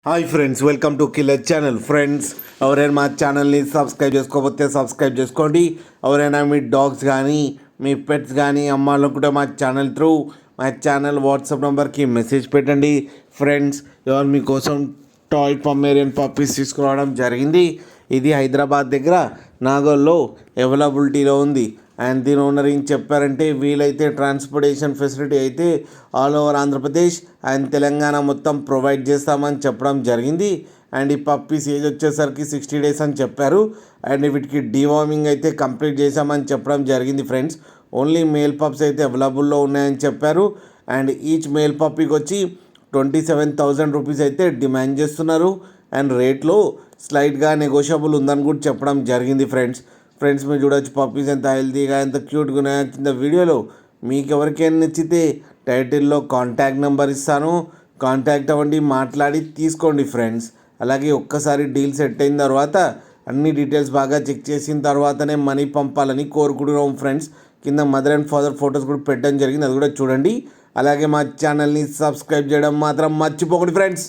Hi friends, welcome to killer channel. Friends, ఎవరైనా మా ఛానల్ని సబ్స్క్రైబ్ చేసుకోకపోతే సబ్స్క్రైబ్ చేసుకోండి. ఎవరైనా మీ డాగ్స్ కానీ మీ పెట్స్ కానీ అమ్మాలనుకుంటే మా ఛానల్ వాట్సాప్ నెంబర్కి మెసేజ్ పెట్టండి. ఫ్రెండ్స్, ఎవరు మీకోసం టాయ్ పమేరియన్ పప్పీస్ తీసుకురావడం జరిగింది. ఇది హైదరాబాద్ దగ్గర నాగోల్లో అవైలబిలిటీలో ఉంది. అండ్ దీని ఓనర్ ఏం చెప్పారంటే, వీలైతే ట్రాన్స్పోర్టేషన్ ఫెసిలిటీ అయితే all over Andhra Pradesh and Telangana మొత్తం ప్రొవైడ్ చేస్తామని చెప్పడం జరిగింది. అండ్ ఈ పప్పీస్ ఏజ్ వచ్చేసరికి 60 days అని చెప్పారు. అండ్ వీటికి డీవార్మింగ్ అయితే కంప్లీట్ చేశామని చెప్పడం జరిగింది. ఫ్రెండ్స్, ఓన్లీ మేల్ పప్స్ అయితే అవైలబుల్లో ఉన్నాయని చెప్పారు. అండ్ ఈచ్ మేల్ పప్పీకి వచ్చి 27,000 రూపీస్ అయితే డిమాండ్ చేస్తున్నారు. అండ్ రేట్లో స్లైట్గా నెగోషియబుల్ ఉందని కూడా చెప్పడం జరిగింది. ఫ్రెండ్స్ మీరు చూడొచ్చు పప్పీస్ ఎంత హెల్తీగా ఎంత క్యూట్గా ఉన్నాయో కింద వీడియోలో. మీకు ఎవరికైనా నచ్చితే టైటిల్లో కాంటాక్ట్ నెంబర్ ఇస్తాను, కాంటాక్ట్ అవ్వండి, మాట్లాడి తీసుకోండి ఫ్రెండ్స్. అలాగే ఒక్కసారి డీల్ సెట్ అయిన తర్వాత అన్ని డీటెయిల్స్ బాగా చెక్ చేసిన తర్వాతనే మనీ పంపాలని కోరుకుంటున్నాం. ఫ్రెండ్స్, కింద మదర్ అండ్ ఫాదర్ ఫొటోస్ కూడా పెట్టడం జరిగింది, అది కూడా చూడండి. అలాగే మా ఛానల్ని సబ్స్క్రైబ్ చేయడం మాత్రం మర్చిపోకండి ఫ్రెండ్స్.